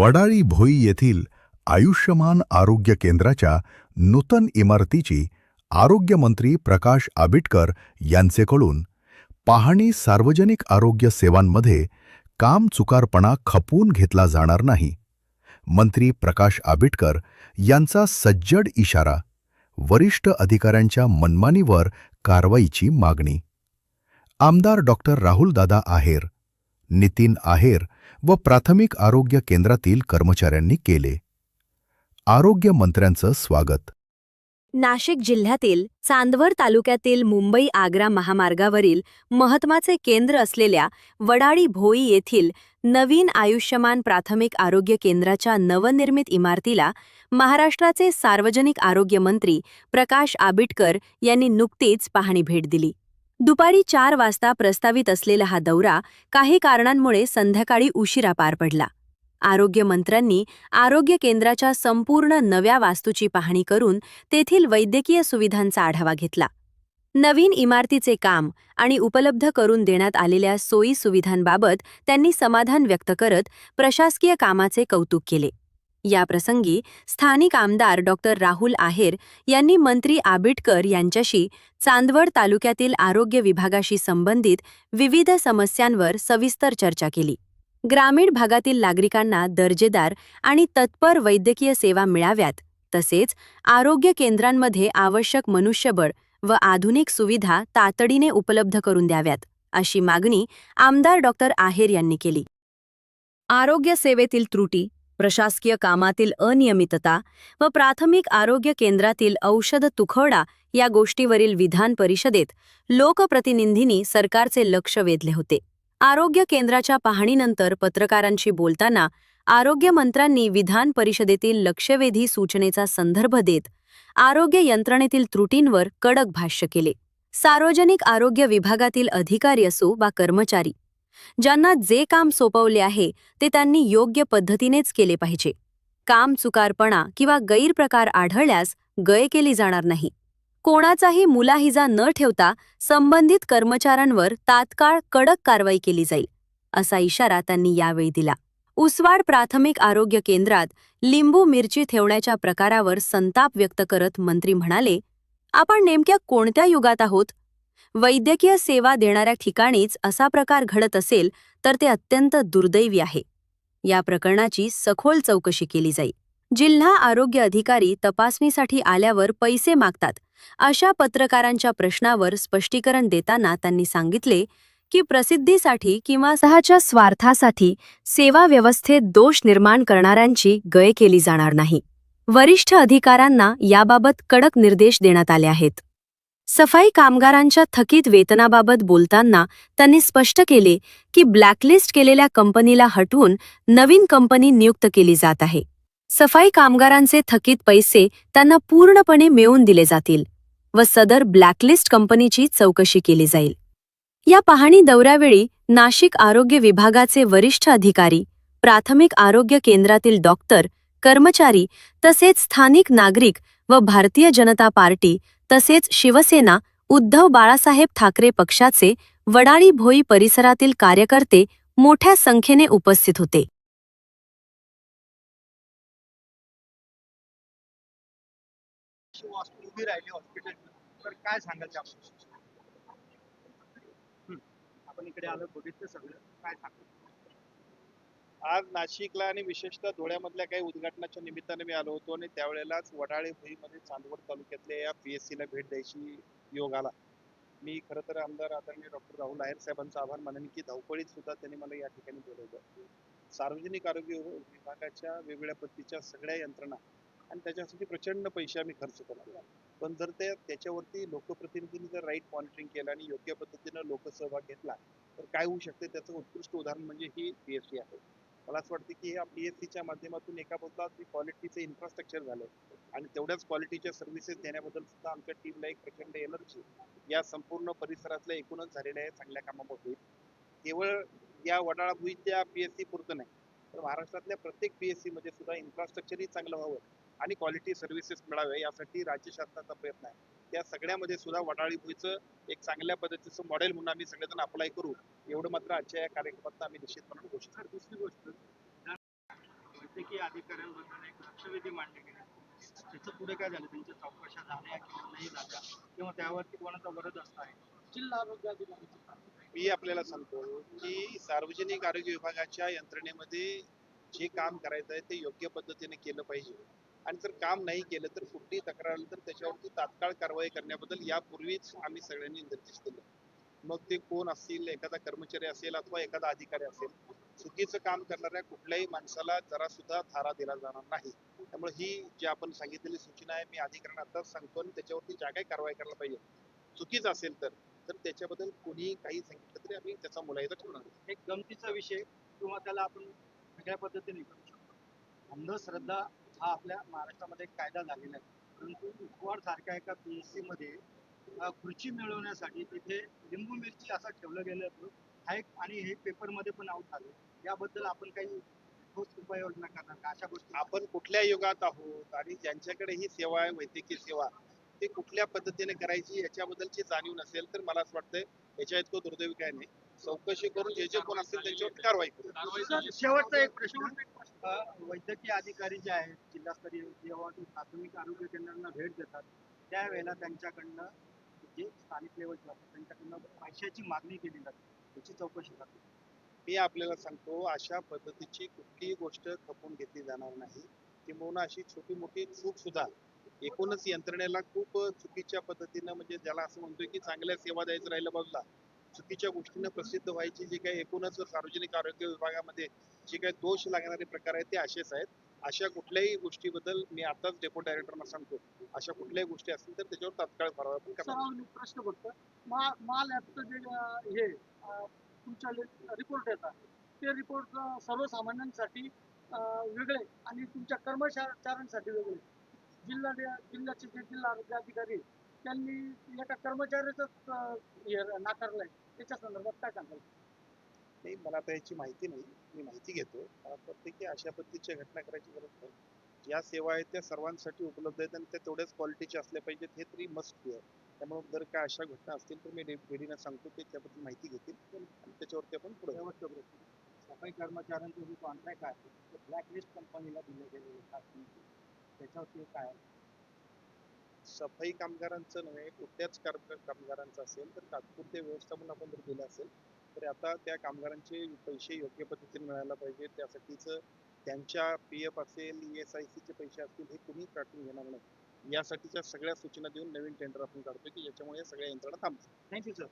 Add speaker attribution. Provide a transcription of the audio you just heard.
Speaker 1: वडाळी भोई येथील आयुष्यमान आरोग्य केंद्राच्या नूतन इमारतीची आरोग्यमंत्री प्रकाश आबिटकर यांचेकडून पाहणी. सार्वजनिक आरोग्य सेवांमध्ये कामचुकारपणा खपवून घेतला जाणार नाही. मंत्री प्रकाश आबिटकर यांचा सज्जड इशारा. वरिष्ठ अधिकाऱ्यांच्या मनमानीवर कारवाईची मागणी. आमदार डॉक्टर राहुलदादा आहेर, नितीन आहेर व प्राथमिक आरोग्य केंद्रातील कर्मचाऱ्यांनी केले. आरोग्य मंत्र्यांचं स्वागत.
Speaker 2: नाशिक जिल्ह्यातील चांदवड तालुक्यातील मुंबई-आग्रा महामार्गावरील महत्त्वाचे केंद्र असलेल्या वडाळी भोई येथील नवीन आयुष्यमान प्राथमिक आरोग्य केंद्राच्या नवनिर्मित इमारतीला महाराष्ट्राचे सार्वजनिक आरोग्य मंत्री प्रकाश आबिटकर यांनी नुकतीच पाहणी भेट दिली. दुपारी 4 वाजता प्रस्तावित असलेला हा दौरा काही कारणांमुळे संध्याकाळी उशिरा पार पडला. आरोग्यमंत्र्यांनी आरोग्य केंद्राच्या संपूर्ण नव्या वास्तूची पाहणी करून तेथील वैद्यकीय सुविधांचा आढावा घेतला. नवीन इमारतीचे काम आणि उपलब्ध करून देण्यात आलेल्या सोयी सुविधांबाबत त्यांनी समाधान व्यक्त करत प्रशासकीय कामाचे कौतुक केले. याप्रसंगी स्थानिक आमदार डॉक्टर राहुल आहेर यांनी मंत्री आबिटकर यांच्याशी चांदवड तालुक्यातील आरोग्य विभागाशी संबंधित विविध समस्यांवर सविस्तर चर्चा केली. ग्रामीण भागातील नागरिकांना दर्जेदार आणि तत्पर वैद्यकीय सेवा मिळाव्यात, तसेच आरोग्य केंद्रांमध्ये आवश्यक मनुष्यबळ व आधुनिक सुविधा तातडीने उपलब्ध करून द्याव्यात, अशी मागणी आमदार डॉक्टर आहेर यांनी केली. आरोग्य सेवेतील त्रुटी, प्रशासकीय कामातील अनियमितता व प्राथमिक आरोग्य केंद्रातील औषध तुखवडा या गोष्टीवरील विधान परिषदेत लोकप्रतिनिधींनी सरकारचे लक्ष वेधले होते. आरोग्य केंद्राच्या पाहणीनंतर पत्रकारांशी बोलताना आरोग्यमंत्र्यांनी विधान परिषदेतील लक्षवेधी सूचनेचा संदर्भ देत आरोग्य यंत्रणेतील त्रुटींवर कडक भाष्य केले. सार्वजनिक आरोग्य विभागातील अधिकारी असो वा कर्मचारी, ज्यांना जे काम सोपवले आहे ते त्यांनी योग्य पद्धतीनेच केले पाहिजे. कामचुकारपणा किंवा गैरप्रकार आढळल्यास गय केली जाणार नाही. कोणाचाही मुलाहिजा न ठेवता संबंधित कर्मचाऱ्यांवर तात्काळ कडक कारवाई केली जाईल, असा इशारा त्यांनी यावेळी दिला. उसवाड प्राथमिक आरोग्य केंद्रात लिंबू मिरची ठेवण्याच्या प्रकारावर संताप व्यक्त करत मंत्री म्हणाले, आपण नेमक्या कोणत्या युगात आहोत? वैद्यकीय सेवा देणाऱ्या ठिकाणीच असा प्रकार घडत असेल तर ते अत्यंत दुर्दैवी आहे. या प्रकरणाची सखोल चौकशी केली जाईल. जिल्हा आरोग्य अधिकारी तपासणीसाठी आल्यावर पैसे मागतात, अशा पत्रकारांच्या प्रश्नावर स्पष्टीकरण देताना त्यांनी सांगितले की प्रसिद्धीसाठी किंवा स्वतःच्या स्वार्थासाठी सेवा व्यवस्थेत दोष निर्माण करणाऱ्यांची गय केली जाणार नाही. वरिष्ठ अधिकाऱ्यांना याबाबत कडक निर्देश देण्यात आले आहेत. सफाई कामगारांच्या थकीत वेतनाबाबत बोलताना त्यांनी स्पष्ट केले की ब्लॅकलिस्ट केलेल्या कंपनीला हटवून नवीन कंपनी नियुक्त केली जात आहे. सफाई कामगारांचे थकीत पैसे त्यांना पूर्णपणे मिळवून दिले जातील व सदर ब्लॅकलिस्ट कंपनीची चौकशी केली जाईल. या पाहणी दौऱ्यावेळी नाशिक आरोग्य विभागाचे वरिष्ठ अधिकारी, प्राथमिक आरोग्य केंद्रातील डॉक्टर, कर्मचारी तसेच स्थानिक नागरिक व भारतीय जनता पार्टी तसेच शिवसेना, उद्धव बाळासाहेब ठाकरे पक्षाचे वडाळी भोई परिसरातील कार्यकर्ते मोठ्या संख्येने उपस्थित होते.
Speaker 3: उभी राहिली हॉस्पिटल, तर काय सांगाल त्याबद्दल? आपण इकडे आलो, बघितलं सगळं, काय सांगाल? आज नाशिकला आणि विशेषतः धुळ्यामधल्या काही उद्घाटनाच्या निमित्ताने मी आलो होतो आणि त्यावेळेलाच वडाळे भुईमध्ये चांदवड तालुक्यातल्या या PSC ला भेट द्यायची योग आला. मी खरं तर आमदार आदरणीय डॉक्टर राहुल आहेर साहेबांचा आभार मानेन की धावपळीत सुद्धा त्यांनी मला या ठिकाणी बोलवलं. सार्वजनिक आरोग्य विभागाच्या वेगवेगळ्या पद्धतीच्या सगळ्या यंत्रणा आणि त्याच्यासाठी प्रचंड पैसे आम्ही खर्च करतो, पण जर त्याच्यावरती लोकप्रतिनिधींनी जर राईट मॉनिटरिंग केलं आणि योग्य पद्धतीनं लोकसहभाग घेतला तर काय होऊ शकते त्याचं उत्कृष्ट उदाहरण म्हणजे ही PSC आहे. मला असं वाटतं की या PSCच्या माध्यमातून एका बाजूला क्वालिटीचं इन्फ्रास्ट्रक्चर झालं आणि तेवढ्याच क्वालिटीच्या सर्व्हिसेस देण्याबद्दल सुद्धा आमच्या टीमला एक प्रचंड एनर्जी या संपूर्ण परिसरातल्या एकूणच झालेल्या आहे चांगल्या कामामध्ये. केवळ या वडाळा भुईच्या PSC पुरतं नाही, तर महाराष्ट्रातल्या प्रत्येक PSC मध्ये सुद्धा इन्फ्रास्ट्रक्चरही चांगलं व्हावं आणि क्वालिटी सर्व्हिसेस मिळावे यासाठी राज्य शासनाचा प्रयत्न आहे. त्या सगळ्यामध्ये सुद्धा वडाळी भुईचं एक चांगल्या पद्धतीचं मॉडेल म्हणून आम्ही सगळेजण अप्लाय करू, एवढं मात्र आजच्या या कार्यक्रमात आम्ही निश्चितपणे घोषित करतो. दुसरी गोष्ट
Speaker 4: अधिकाऱ्यांबद्दल एक लक्षवेधी मांडली गेली. त्याचं पुढे काय झालं? त्यांच्या चौकशा झाल्या किंवा नाही झाल्या किंवा त्यावरती कोणाचा वरदहस्त आहे? जिल्हा आरोग्य अधिकाऱ्यांचं
Speaker 3: मी आपल्याला सांगतो की सार्वजनिक आरोग्य विभागाच्या यंत्रणेमध्ये जे काम करायचं आहे ते योग्य पद्धतीने केलं पाहिजे आणि जर काम नाही केलं तर कुठलीही तक्रार आली तर त्याच्यावरती तात्काळ कारवाई करण्याबद्दल यापूर्वीच आम्ही सगळ्यांनी निर्देश दिले. मग ते कोण असतील, एखादा कर्मचारी असेल अथवा एखादा अधिकारी असेल, चुकीचं काम करणाऱ्या कुठल्याही माणसाला जरा सुद्धा थारा दिला जाणार नाही. त्यामुळे ही जी आपण सांगितलेली सूचना आहे मी अधिकाऱ्यांना आताच सांगतो आणि त्याच्यावरती ज्या काही कारवाई करायला पाहिजे चुकीचं असेल तर त्याच्याबद्दल कोणी काही सांगितलं तरी आम्ही त्याचा मुलायदा ठेवणार नाही.
Speaker 4: एक गमतीचा विषय किंवा त्याला आपण वेगळ्या पद्धतीने करू शकतो. अंधश्रद्धा हा आपल्या महाराष्ट्रामध्ये एक कायदा झालेला आहे. परंतु उपवार सारख्या एका PSC मध्ये खुर्ची मिळवण्यासाठी तिथे लिंबू मिरची असं ठेवलं गेलं होतं. हा एक आणि हे पेपरमध्ये पण आऊट झालं. याबद्दल आपण काही ठोस उपाययोजना करणार का? अशा गोष्टी
Speaker 3: आपण कुठल्या युगात आहोत आणि ज्यांच्याकडे ही सेवा आहे वैद्यकीय सेवा ते कुठल्या पद्धतीने करायची याच्याबद्दलची जाणीव नसेल तर मला असं वाटतंय याच्या इतकं दुर्दैवी काय नाही. चौकशी करून जे कोण असतील त्यांच्यावर कारवाई करू.
Speaker 4: शेवटचा एक प्रश्न. वैद्यकीय अधिकारी जे आहेत जिल्हास्तरीय जेव्हा ते प्राथमिक आरोग्य केंद्रांना भेट देतात त्यावेळेला त्यांच्याकडनं जे स्थानिक लेवलचे असतात त्यांच्याकडनं पैशाची मागणी केली जाते, त्याची चौकशी करते.
Speaker 3: मी आपल्याला सांगतो अशा पद्धतीची कुठलीही गोष्ट खपून घेतली जाणार नाही. किंबहुना अशी छोटी मोठी चूक सुद्धा एकूणच यंत्रणेला खूप चुकीच्या पद्धतीनं म्हणजे ज्याला असं म्हणतोय की चांगल्या सेवा द्यायचं राहिलं बाजूला चुकीच्या गोष्टीनं प्रसिद्ध व्हायची जे काही एकूणच सार्वजनिक आरोग्य विभागामध्ये जे काही दोष लागणारे प्रकार आहेत ते असेच आहेत. अशा कुठल्याही गोष्टीबद्दल मी आताच डेपो डायरेक्टरना सांगतो अशा कुठल्याही गोष्टी असतील तर त्याच्यावर तात्काळ कारवाई आपण करणार.
Speaker 4: सर प्रश्न फक्त माल ॲपचं जे हे तुमच्या रिपोर्ट येतात ते रिपोर्ट सर्वसामान्यांसाठी वेगळे आणि तुमच्या कर्मचाऱ्यांसाठी वेगळे. जिल्ह्याचे जे जिल्हा आरोग्य अधिकारी त्यांनी एका कर्मचाऱ्याचंच हे नाकारलंय. त्याच्या संदर्भात काय सांगाल?
Speaker 3: नाही मला आता याची माहिती नाही. मी माहिती घेतो. मला असं वाटतं की अशा पद्धतीच्या घटना करायची गरज नाही. ज्या सेवा आहेत त्या सर्वांसाठी उपलब्ध आहेत आणि त्या तेवढ्याच क्वालिटीचे असल्या पाहिजेत हे तरी मस्ट बी आहे. त्यामुळे जर काय अशा घटना असतील तर मी डेडीनं सांगतो ते त्याबद्दल माहिती घेतील आणि त्याच्यावरती आपण पुढे जाऊ.
Speaker 4: शेवटचा प्रश्न. सफाई कर्मचाऱ्यांचा जो कॉन्ट्रॅक्ट आहे तो ब्लॅकलिस्ट कंपनीला दिले गेलेले त्याच्यावरती काय आहे?
Speaker 3: सफाई कामगारांचं नव्हे कुठल्याच कामगारांचं असेल तर तात्पुरते व्यवस्थापन आपण जर दिलं असेल तर आता त्या कामगारांचे पैसे योग्य पद्धतीने मिळायला पाहिजे. त्यासाठीच त्यांच्या PF असेल ESIC चे पैसे असतील हे कुणी काटून घेणार नाही. यासाठीच्या सगळ्या सूचना देऊन नवीन टेंडर आपण काढतोय की ज्याच्यामुळे सगळ्या यंत्रणा थांबतील.
Speaker 4: Thank you sir.